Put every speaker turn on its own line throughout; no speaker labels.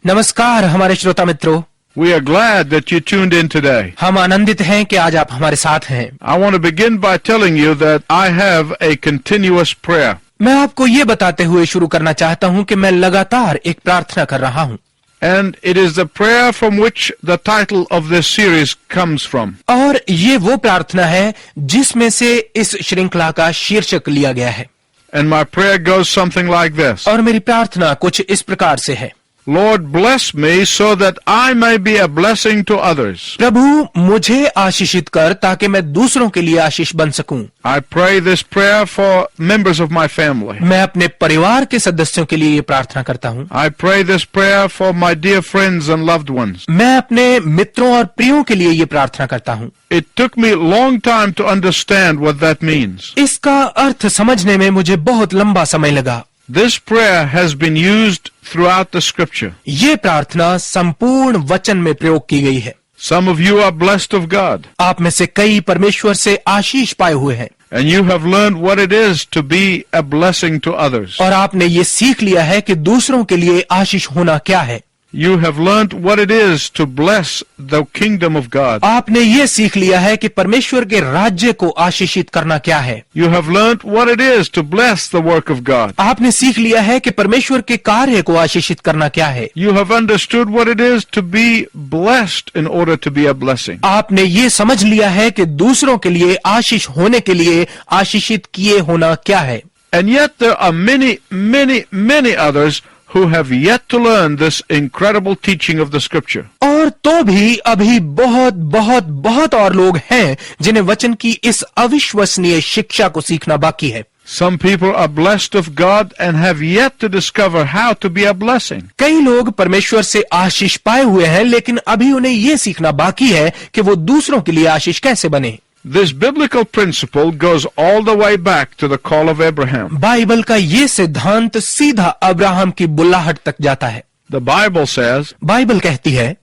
नमस्कार हमारे श्रोता मित्रों,
We are glad that you tuned in today.
हम आनंदित हैं कि आज आप हमारे साथ हैं।
I want to begin by telling you that I have a continuous prayer.
मैं आपको ये बताते हुए शुरू करना चाहता हूँ कि मैं लगातार एक प्रार्थना कर रहा हूँ,
And it is the prayer from which the title of this series comes from.
और ये वो प्रार्थना है जिसमें से इस श्रृंखला का शीर्षक लिया गया है।
And my prayer goes something like this.
और मेरी प्रार्थना कुछ इस प्रकार से है।
Lord, bless me so that I may be a blessing to others.
प्रभु मुझे आशीषित कर ताकि मैं दूसरों के लिए आशीष बन सकूं।
I pray this prayer for members of my family.
मैं अपने परिवार के सदस्यों के लिए ये प्रार्थना करता हूँ।
I pray this prayer for my dear friends and loved ones.
मैं अपने मित्रों और प्रियों के लिए ये प्रार्थना करता हूँ।
It took me a long time to understand what that means.
इसका अर्थ समझने में मुझे बहुत लंबा समय लगा।
This prayer has been used throughout the scripture.
ये प्रार्थना संपूर्ण वचन में प्रयोग की गई है।
Some of you are blessed of God,
आप में से कई परमेश्वर से आशीष पाए हुए हैं
and you have learned what it is to be a blessing to others.
और आपने ये सीख लिया है कि दूसरों के लिए आशीष होना क्या है।
You have learned what it is to bless the kingdom of God.
आपने ये सीख लिया है कि परमेश्वर के राज्य को आशीषित करना क्या है।
You have learned what it is to bless the work of God.
आपने सीख लिया है कि परमेश्वर के कार्य को आशीषित करना क्या है।
You have understood what it is to be blessed in order to be a blessing.
आपने ये समझ लिया है कि दूसरों के लिए आशीष होने के लिए आशीषित किए होना क्या है।
And yet there are many others who have yet to learn this incredible teaching of the scripture.
और तो भी अभी बहुत और लोग हैं जिन्हें वचन की इस अविश्वसनीय शिक्षा को सीखना बाकी है।
Some people are blessed of God and have yet to discover how to be a blessing.
कई लोग परमेश्वर से आशीष पाए हुए हैं, लेकिन अभी उन्हें ये सीखना बाकी है कि वो दूसरों के लिए आशीष कैसे बने।
This biblical principle goes all the way back to the call of Abraham.
Bible का ये सिद्धांत सीधा अब्राहम की बुलाहट तक जाता है।
The Bible says,
बाइबल कहती है,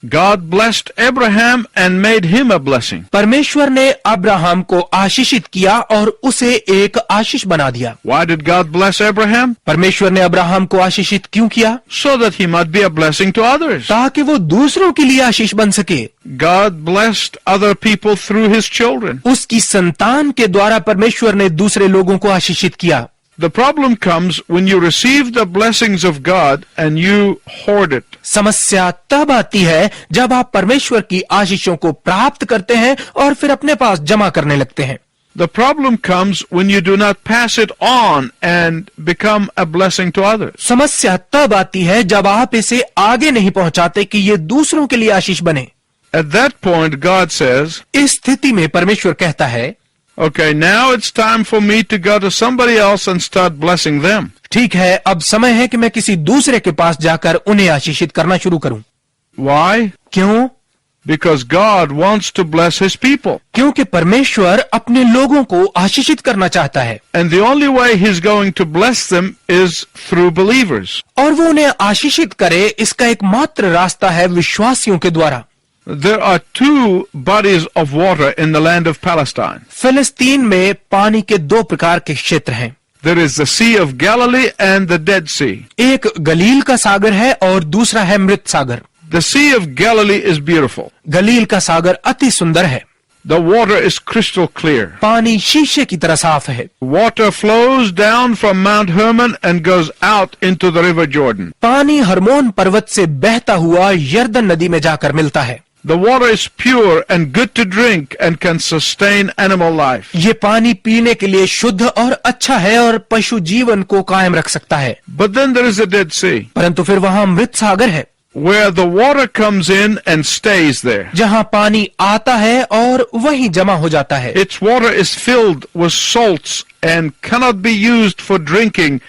God blessed Abraham and made him a blessing.
परमेश्वर ने अब्राहम को आशीषित किया और उसे एक आशीष बना दिया।
Why did God bless Abraham?
परमेश्वर ने अब्राहम को आशीषित क्यों किया?
So that he might be a blessing to others.
ताकि वो दूसरों के लिए आशीष बन सके।
God blessed other people through his children.
उसकी संतान के द्वारा परमेश्वर ने दूसरे लोगों को आशीषित किया।
The problem comes when you receive the blessings of God and you hoard it.
समस्या तब आती है जब आप परमेश्वर की आशीषों को प्राप्त करते हैं और फिर अपने पास जमा करने लगते हैं।
The problem comes when you do not pass it on and become a blessing to others.
समस्या तब आती है जब आप इसे आगे नहीं पहुंचाते कि ये दूसरों के लिए आशीष बने।
At that point, God says,
इस स्थिति में परमेश्वर कहता है,
okay, now it's time for me to go to somebody else and start blessing them.
ठीक है, अब समय है कि मैं किसी दूसरे के पास जाकर उन्हें आशीषित करना शुरू करूं।
Why?
क्यों?
Because God wants to bless his people.
क्योंकि परमेश्वर अपने लोगों को आशीषित करना चाहता है।
And the only way he's going to bless them is through believers.
और वो उन्हें आशीषित करे, इसका एकमात्र रास्ता है विश्वासियों के द्वारा।
There are two bodies of water in the land of Palestine.
फिलिस्तीन में पानी के दो प्रकार के क्षेत्र हैं।
There is the Sea of Galilee and the Dead Sea.
एक गलील का सागर है और दूसरा है मृत सागर।
The Sea of Galilee is beautiful.
गलील का सागर अति सुंदर है।
The water is crystal clear.
पानी शीशे की तरह साफ है।
Water flows down from Mount Hermon and goes out into the River Jordan.
पानी हर्मोन पर्वत से बहता हुआ यर्दन नदी में जाकर मिलता है।
The water is pure and good to drink and can sustain animal life.
ये पानी पीने के लिए शुद्ध और अच्छा है और पशु जीवन को कायम रख सकता है।
But then there is a Dead Sea,
परंतु फिर वहाँ मृत सागर है,
where the water comes in and stays there.
जहाँ पानी आता है और वहीं जमा हो जाता है।
Its water is filled with salts and cannot be used for drinking,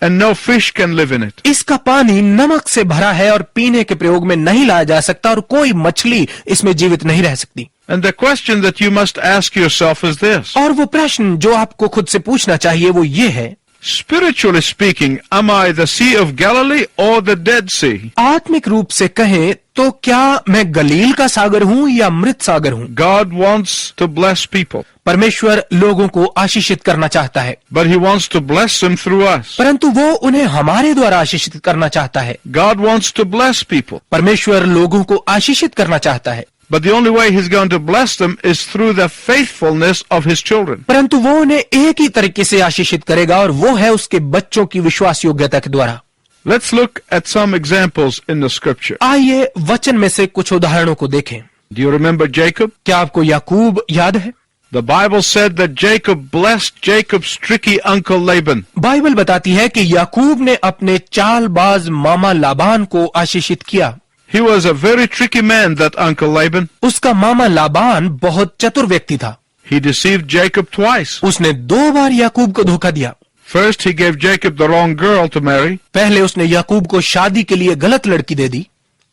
and no fish can live in it.
इसका पानी नमक से भरा है और पीने के प्रयोग में नहीं लाया जा सकता और कोई मछली इसमें जीवित नहीं रह सकती।
And the question that you must ask yourself is this.
और वो प्रश्न जो आपको खुद से पूछना चाहिए वो ये है,
Spiritually speaking, am I the Sea of Galilee or the Dead Sea?
आत्मिक रूप से कहें तो क्या मैं गलील का सागर हूँ या मृत सागर हूँ?
God wants to bless people,
परमेश्वर लोगों को आशीषित करना चाहता है,
but He wants to bless them through us.
परंतु वो उन्हें हमारे द्वारा आशीषित करना चाहता है।
God wants to bless people,
परमेश्वर लोगों को आशीषित करना चाहता है,
but the only way He's going to bless them is through the faithfulness of His children.
परंतु वो उन्हें एक ही तरीके से आशीषित करेगा और वो है उसके बच्चों की विश्वास योग्यता के द्वारा।
Let's look at some examples in the scripture.
आइए वचन में से कुछ उदाहरणों को देखें।
Do you remember Jacob?
क्या आपको याकूब याद है?
The Bible said that Jacob blessed Jacob's tricky uncle Laban.
Bible बताती है कि याकूब ने अपने चालबाज मामा लाबान को आशीषित किया।
He was a very tricky man, that uncle Laban.
उसका मामा लाबान बहुत चतुर व्यक्ति था।
He deceived Jacob twice.
उसने 2 बार याकूब को धोखा दिया।
First, he gave Jacob the wrong girl to marry,
पहले उसने याकूब को शादी के लिए गलत लड़की दे दी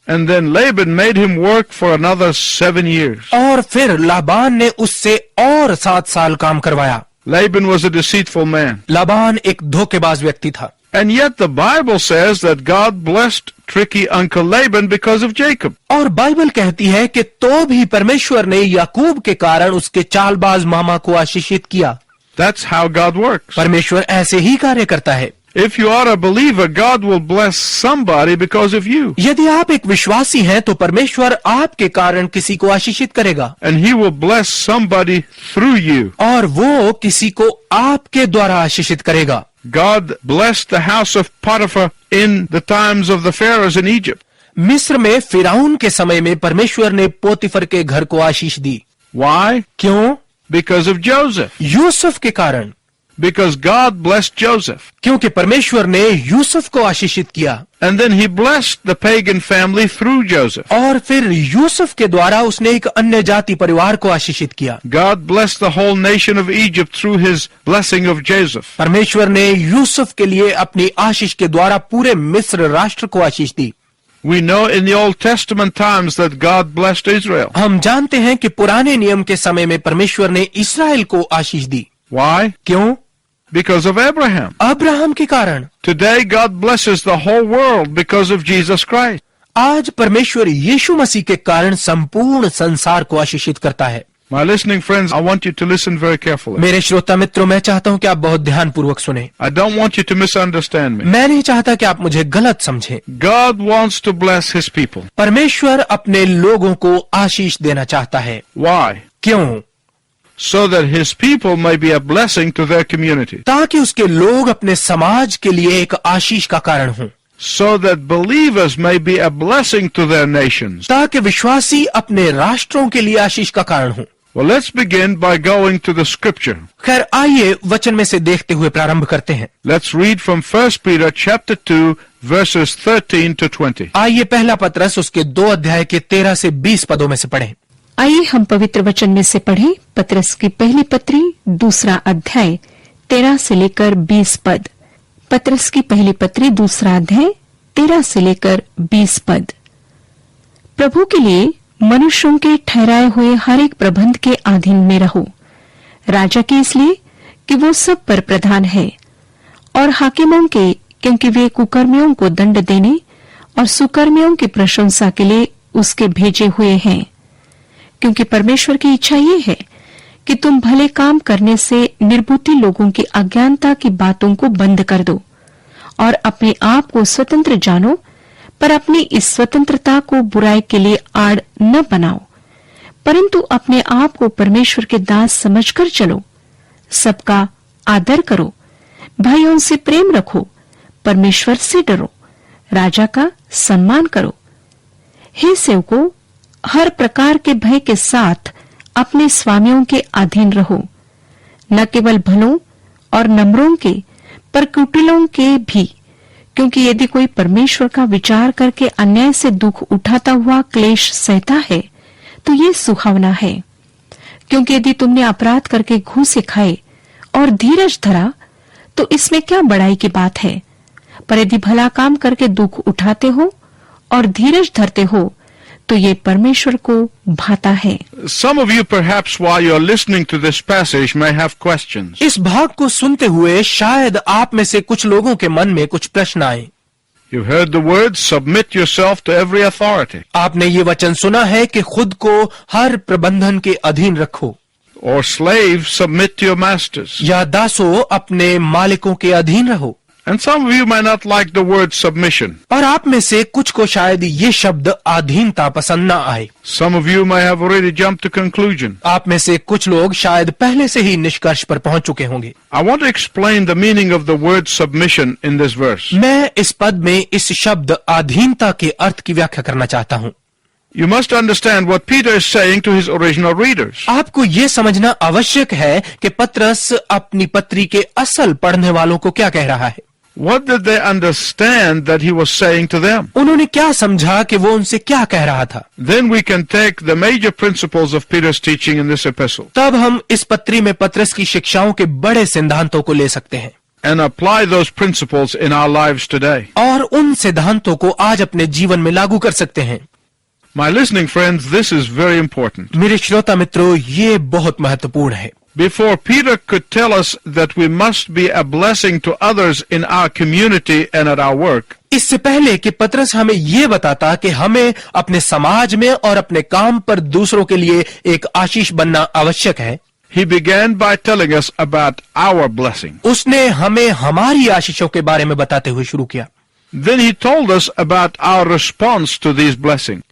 and then Laban made him work for another 7 years.
और फिर लाबान ने उससे और 7 साल काम करवाया।
Laban was a deceitful man.
Laban एक धोखेबाज व्यक्ति था,
And yet the Bible says that God blessed tricky uncle Laban because of Jacob.
और बाइबल कहती है कि तो भी परमेश्वर ने याकूब के कारण उसके चालबाज मामा को आशीषित किया।
That's how God works.
परमेश्वर ऐसे ही कार्य करता है।
If you are a believer, God will bless somebody because of you.
यदि आप एक विश्वासी हैं तो परमेश्वर आपके कारण किसी को आशीषित करेगा
And He will bless somebody through you.
और वो किसी को आपके द्वारा आशीषित करेगा।
God blessed the house of Potiphar in the times of the pharaohs in Egypt.
मिस्र में फिरौन के समय में परमेश्वर ने पोतीफर के घर को आशीष दी।
Why?
क्यों?
Because of Joseph.
यूसुफ के कारण।
Because God blessed Joseph.
क्योंकि परमेश्वर ने यूसुफ को आशीषित किया
And then He blessed the pagan family through Joseph.
और फिर यूसुफ के द्वारा उसने एक अन्य जाति परिवार को आशीषित किया।
God blessed the whole nation of Egypt through His blessing of Joseph.
परमेश्वर ने यूसुफ के लिए अपनी आशीष के द्वारा पूरे मिस्र राष्ट्र को आशीष दी।
We know in the Old Testament times that God blessed Israel.
हम जानते हैं कि पुराने नियम के समय में परमेश्वर ने इस्राएल को आशीष दी।
Why?
क्यों?
Because of Abraham.
अब्राहम के कारण।
Today God blesses the whole world because of Jesus Christ.
आज परमेश्वर यीशु मसीह के कारण संपूर्ण संसार को आशीषित करता है।
My listening friends, I want you to listen very carefully.
मेरे श्रोता मित्रों, मैं चाहता हूं कि आप बहुत ध्यानपूर्वक सुने।
I don't want you to misunderstand me.
मैं नहीं चाहता कि आप मुझे गलत समझें।
God wants to bless His people.
परमेश्वर अपने लोगों को आशीष देना चाहता है।
Why?
क्यों?
So that His people may be a blessing to their community.
ताकि उसके लोग अपने समाज के लिए एक आशीष का कारण हों।
So that believers may be a blessing to their nations.
ताकि विश्वासी अपने राष्ट्रों के लिए आशीष का कारण हों।
Well, let's begin by going to the scripture.
खैर आइए वचन में से देखते हुए प्रारंभ करते हैं।
Let's read from 1 Peter chapter 2 verses 13 to 20.
आइए पहला पत्रस उसके 2 अध्याय के 13 से 20 पदों में से पढ़ें।
आइए हम पवित्र वचन में से पढ़ें। पत्रस की पहली पत्री 2 अध्याय 13 से लेकर 20 पद। पत्रस की पहली पत्री 2 अध्याय 13 से लेकर 20 पद। प्रभु के लिए मनुष्यों के ठहराए हुए हर एक प्रबंध के अधीन में रहो, राजा के इसलिए कि वो सब पर प्रधान है, और हाकिमों के क्योंकि वे कुकर्मियों को दंड देने और सुकर्मियों की प्रशंसा के लिए उसके भेजे हुए हैं। क्योंकि परमेश्वर की इच्छा ये है कि तुम भले काम करने से निर्बुद्धि लोगों की अज्ञानता की बातों को बंद कर दो और अपने आप को स्वतंत्र जानो, पर अपनी इस स्वतंत्रता को बुराई के लिए आड़ न बनाओ, परंतु अपने आप को परमेश्वर के दास समझकर चलो। सबका आदर करो, भाइयों से प्रेम रखो, परमेश्वर से डरो, राजा का सम्मान करो। हे सेवकों, हर प्रकार के भय के साथ अपने स्वामियों के अधीन रहो, न केवल भलों और नम्रों के पर कुटिलों के भी, क्योंकि यदि कोई परमेश्वर का विचार करके अन्याय से दुख उठाता हुआ क्लेश सहता है तो ये सुहावना है। क्योंकि यदि तुमने अपराध करके घूसे खाए और धीरज धरा तो इसमें क्या बड़ाई की बात है। पर यदि भला काम करके दुख उठाते हो और धीरज धरते हो तो ये परमेश्वर को भाता है।
Some of you perhaps while you're listening to this passage may have questions.
इस भाग को सुनते हुए शायद आप में से कुछ लोगों के मन में कुछ प्रश्न आए।
You've heard the words, submit yourself to every authority.
आपने ये वचन सुना है कि खुद को हर प्रबंधन के अधीन रखो,
Or slaves, submit to your masters.
या दासो अपने मालिकों के अधीन रहो।
And some of you may not like the word submission.
और आप में से कुछ को शायद ये शब्द अधीनता पसंद न आए।
Some of you may have already jumped to conclusion.
आप में से कुछ लोग शायद पहले से ही निष्कर्ष पर पहुंच चुके होंगे।
I want to explain the meaning of the word submission in this verse.
मैं इस पद में इस शब्द अधीनता के अर्थ की व्याख्या करना चाहता हूं।
You must understand what Peter is saying to his original readers.
आपको ये समझना आवश्यक है कि पतरस अपनी पत्री के असल पढ़ने वालों को क्या कह रहा है।
What did they understand that he was saying to them?
उन्होंने क्या समझा कि वो उनसे क्या कह रहा था।
Then we can take the major principles of Peter's teaching in this epistle
तब हम इस पत्री में पतरस की शिक्षाओं के बड़े सिद्धांतों को ले सकते हैं
and apply those principles in our lives today.
और उन सिद्धांतों को आज अपने जीवन में लागू कर सकते हैं।
My listening friends, this is very important.
मेरे श्रोता मित्रों, ये बहुत महत्वपूर्ण है।
Before Peter could tell us that we must be a blessing to others in our community and at our work,
इससे पहले कि पतरस हमें ये बताता कि हमें अपने समाज में और अपने काम पर दूसरों के लिए एक आशीष बनना आवश्यक है,
he began by telling us about our blessing.
उसने हमें हमारी आशीषों के बारे में बताते हुए शुरू किया।
Then he told us about our response to these blessings.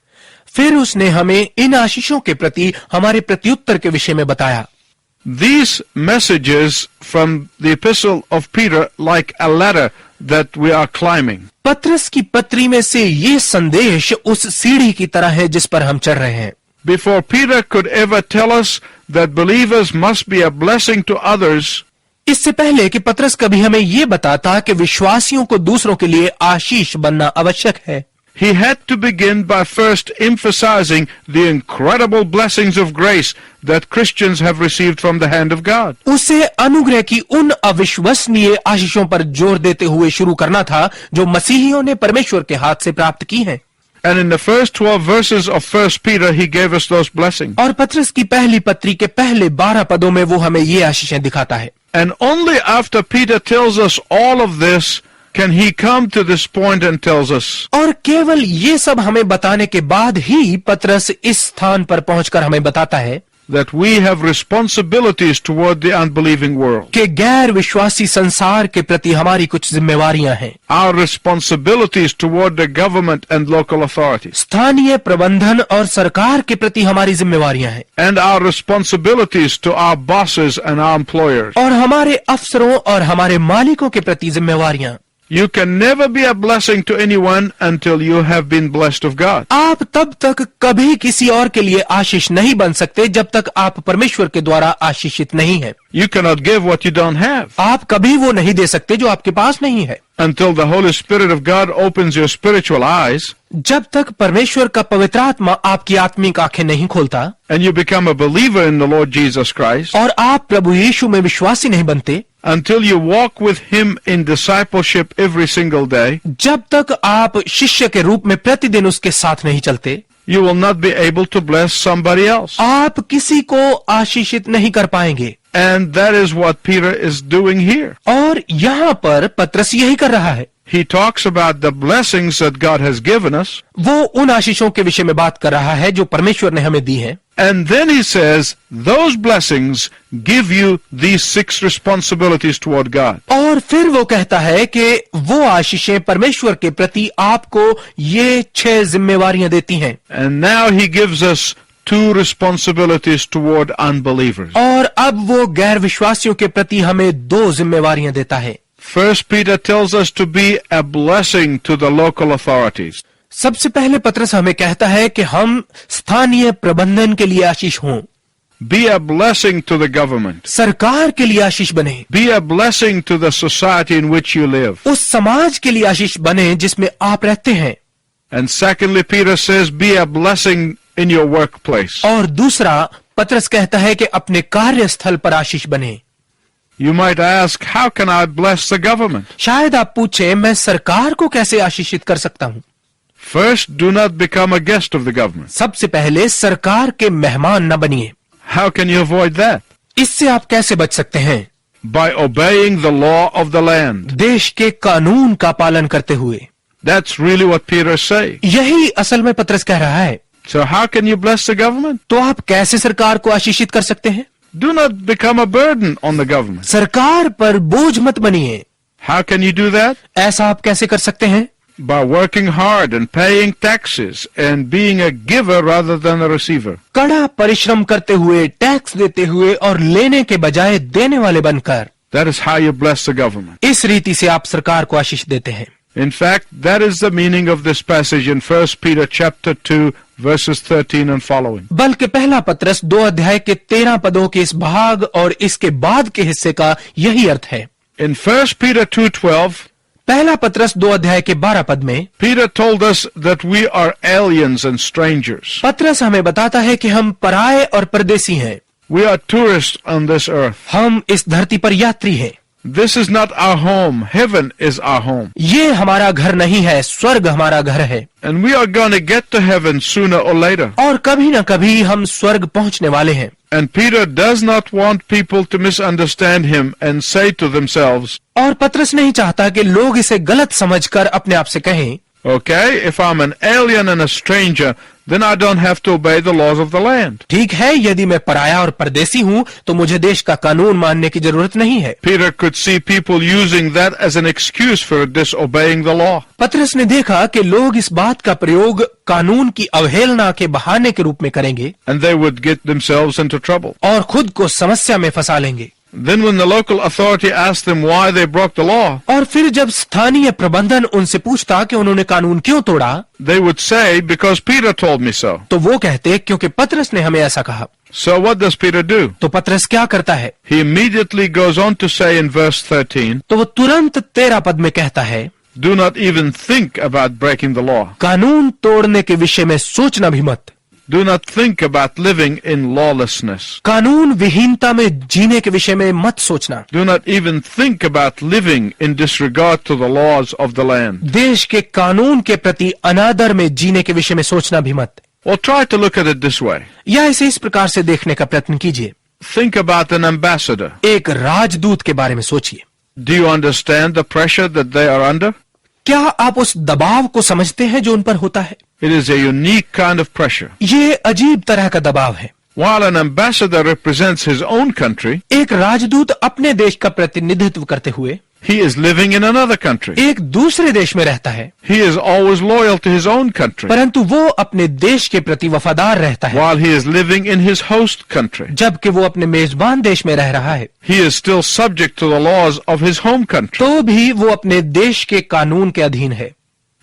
फिर उसने हमें इन आशीषों के प्रति हमारे प्रत्युत्तर के विषय में बताया।
These messages from the epistle of Peter like a ladder that we are climbing.
पतरस की पत्री में से ये संदेश उस सीढ़ी की तरह है जिस पर हम चढ़ रहे हैं।
Before Peter could ever tell us that believers must be a blessing to others,
इससे पहले कि पतरस कभी हमें ये बताता कि विश्वासियों को दूसरों के लिए आशीष बनना आवश्यक है,
he had to begin by first emphasizing the incredible blessings of grace that Christians have received from the hand of God.
उसे अनुग्रह की उन अविश्वसनीय आशीषों पर जोर देते हुए शुरू करना था जो मसीहियों ने परमेश्वर के हाथ से प्राप्त की हैं।
And in the first 12 verses of 1 Peter, he gave us those blessings.
और पतरस की पहली पत्री के पहले 12 पदों में वो हमें ये आशीषें दिखाता है।
And only after Peter tells us all of this can he come to this point and tells us,
और केवल ये सब हमें बताने के बाद ही पतरस इस स्थान पर पहुंचकर हमें बताता है
that we have responsibilities toward the unbelieving world.
कि गैर विश्वासी संसार के प्रति हमारी कुछ जिम्मेवारियां हैं।
Our responsibilities toward the government and local authorities.
स्थानीय प्रबंधन और सरकार के प्रति हमारी जिम्मेवारियां हैं
And our responsibilities to our bosses and our employers.
और हमारे अफसरों और हमारे मालिकों के प्रति जिम्मेवारियां।
You can never be a blessing to anyone until you have been blessed of God.
आप तब तक कभी किसी और के लिए आशीष नहीं बन सकते जब तक आप परमेश्वर के द्वारा आशीषित नहीं हैं।
You cannot give what you don't have.
आप कभी वो नहीं दे सकते जो आपके पास नहीं है।
Until the Holy Spirit of God opens your spiritual eyes
जब तक परमेश्वर का पवित्र आत्मा आपकी आत्मिक आंखें नहीं खोलता
and you become a believer in the Lord Jesus Christ,
और आप प्रभु यीशु में विश्वासी नहीं बनते,
until you walk with Him in discipleship every single day,
जब तक आप शिष्य के रूप में प्रतिदिन उसके साथ नहीं चलते,
you will not be able to bless somebody else.
आप किसी को आशीषित नहीं कर पाएंगे।
And that is what Peter is doing here.
और यहाँ पर पतरस यही कर रहा है।
He talks about the blessings that God has given us,
वो उन आशीषों के विषय में बात कर रहा है जो परमेश्वर ने हमें दी हैं।
and then he says, those blessings give you these 6 responsibilities toward God.
और फिर वो कहता है कि वो आशीषें परमेश्वर के प्रति आपको ये 6 जिम्मेवारियां देती हैं।
And now he gives us 2 responsibilities toward unbelievers.
और अब वो गैर विश्वासियों के प्रति हमें 2 जिम्मेवारियां देता है।
First Peter tells us to be a blessing to the local authorities.
सबसे पहले पतरस हमें कहता है कि हम स्थानीय प्रबंधन के लिए आशीष हों,
Be a blessing to the government.
सरकार के लिए आशीष बने,
Be a blessing to the society in which you live.
उस समाज के लिए आशीष बने जिसमें आप रहते हैं।
And secondly, Peter says, be a blessing in your workplace.
और दूसरा पतरस कहता है कि अपने कार्यस्थल पर आशीष बने।
You might ask, how can I bless the government?
शायद आप पूछे, मैं सरकार को कैसे आशीषित कर सकता हूँ?
First, do not become a guest of the government.
सबसे पहले सरकार के मेहमान न बनिए।
How can you avoid that?
इससे आप कैसे बच सकते हैं?
By obeying the law of the land.
देश के कानून का पालन करते हुए।
That's really what Peter is saying.
यही असल में पतरस कह रहा है।
So how can you bless the government?
तो आप कैसे सरकार को आशीषित कर सकते हैं?
Do not become a burden on the government.
सरकार पर बोझ मत बनिए।
How can you do that?
ऐसा आप कैसे कर सकते हैं?
By working hard and paying taxes and being a giver rather than a receiver.
कड़ा परिश्रम करते हुए, टैक्स देते हुए और लेने के बजाय देने वाले बनकर।
That is how you bless the government.
इस रीति से आप सरकार को आशीष देते हैं।
In fact, that is the meaning of this passage in 1 Peter chapter 2 verses 13 and following.
बल्कि पहला पत्रस 2 अध्याय के 13 पदों के इस भाग और इसके बाद के हिस्से का यही अर्थ है।
In 1 Peter 2:12,
पहला पत्रस 2 अध्याय के 12 पद में
Peter told us that we are aliens and strangers.
पत्रस हमें बताता है कि हम पराये और परदेसी हैं।
We are tourists on this earth.
हम इस धरती पर यात्री हैं।
This is not our home. Heaven is our home.
ये हमारा घर नहीं है, स्वर्ग हमारा घर है।
And we are going to get to heaven sooner or later.
और कभी न कभी हम स्वर्ग पहुंचने वाले हैं।
And Peter does not want people to misunderstand him and say to themselves,
और पत्रस नहीं चाहता कि लोग इसे गलत समझकर अपने आप से कहें,
okay, if I'm an alien and a stranger, then I don't have to obey the laws of the land.
ठीक है, यदि मैं पराया और परदेसी हूँ तो मुझे देश का कानून मानने की जरूरत नहीं है।
Peter could see people using that as an excuse for disobeying the law.
पत्रस ने देखा कि लोग इस बात का प्रयोग कानून की अवहेलना के बहाने के रूप में करेंगे
And they would get themselves into trouble.
और खुद को समस्या में फंसा लेंगे।
Then when the local authority asked them why they broke the law,
और फिर जब स्थानीय प्रबंधन उनसे पूछता कि उन्होंने कानून क्यों तोड़ा,
they would say, because Peter told me so.
तो वो कहते क्योंकि पत्रस ने हमें ऐसा कहा।
So what does Peter do?
तो पत्रस क्या करता है?
He immediately goes on to say in verse 13,
तो वो तुरंत 13 पद में कहता है,
do not even think about breaking the law.
कानून तोड़ने के विषय में सोचना भी मत।
Do not think about living in lawlessness.
कानून विहीनता में जीने के विषय में मत सोचना।
Do not even think about living in disregard to the laws of the land.
देश के कानून के प्रति अनादर में जीने के विषय में सोचना भी मत।
Or try to look at it this way.
या इसे इस प्रकार से देखने का प्रयत्न कीजिए।
Think about an ambassador.
एक राजदूत के बारे में सोचिए।
Do you understand the pressure that they are under?
क्या आप उस दबाव को समझते हैं जो उन पर होता है?
It is a unique kind of pressure.
ये अजीब तरह का दबाव है।
While an ambassador represents his own country,
एक राजदूत अपने देश का प्रतिनिधित्व करते हुए
he is living in another country.
एक दूसरे देश में रहता है,
He is always loyal to his own country,
परंतु वो अपने देश के प्रति वफादार रहता है,
while he is living in his host country.
जबकि वो अपने मेजबान देश में रह रहा है।
He is still subject to the laws of his home country,
तो भी वो अपने देश के कानून के अधीन है,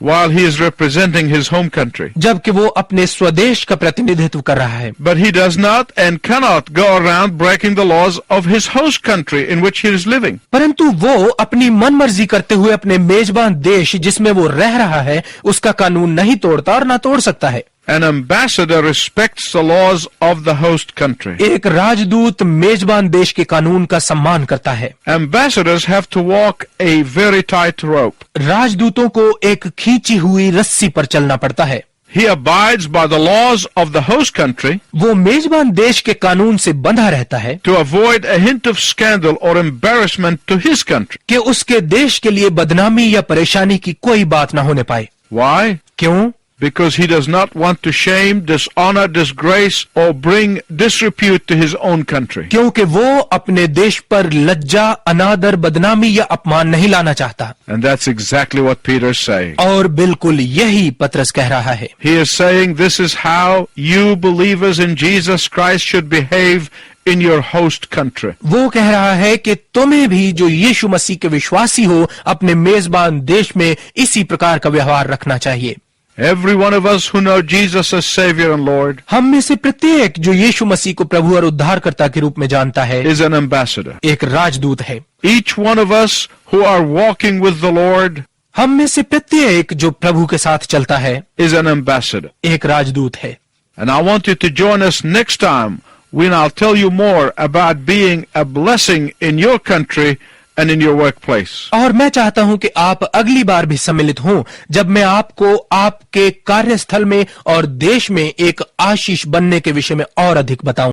while he is representing his home country.
जबकि वो अपने स्वदेश का प्रतिनिधित्व कर रहा है।
But he does not and cannot go around breaking the laws of his host country in which he is living.
परंतु वो अपनी मनमर्जी करते हुए अपने मेजबान देश जिसमें वो रह रहा है उसका कानून नहीं तोड़ता और ना तोड़ सकता है।
An ambassador respects the laws of the host country.
एक राजदूत मेजबान देश के कानून का सम्मान करता है।
Ambassadors have to walk a very tight rope.
राजदूतों को एक खींची हुई रस्सी पर चलना पड़ता है।
He abides by the laws of the host country
वो मेजबान देश के कानून से बंधा रहता है
to avoid a hint of scandal or embarrassment to his country.
कि उसके देश के लिए बदनामी या परेशानी की कोई बात ना होने पाए।
Why?
क्यों?
Because he does not want to shame, dishonor, disgrace, or bring disrepute to his own country.
क्योंकि वो अपने देश पर लज्जा, अनादर, बदनामी या अपमान नहीं लाना चाहता।
And that's exactly what Peter is saying.
और बिल्कुल यही पत्रस कह रहा है।
He is saying this is how you believers in Jesus Christ should behave in your host country.
वो कह रहा है कि तुम्हें भी जो यीशु मसीह के विश्वासी हो अपने मेजबान देश में इसी प्रकार का व्यवहार रखना चाहिए।
Every one of us who know Jesus as Savior and Lord
हम में से प्रत्येक जो यीशु मसीह को प्रभु और उद्धारकर्ता के रूप में जानता है
is an ambassador.
एक राजदूत है।
Each one of us who are walking with the Lord
हम में से प्रत्येक जो प्रभु के साथ चलता है
is an ambassador.
एक राजदूत है।
And I want you to join us next time when I'll tell you more about being a blessing in your country and in your workplace.
और मैं चाहता हूं कि आप अगली बार भी सम्मिलित हों जब मैं आपको आपके कार्यस्थल में और देश में एक आशीष बनने के विषय में और अधिक बताऊं।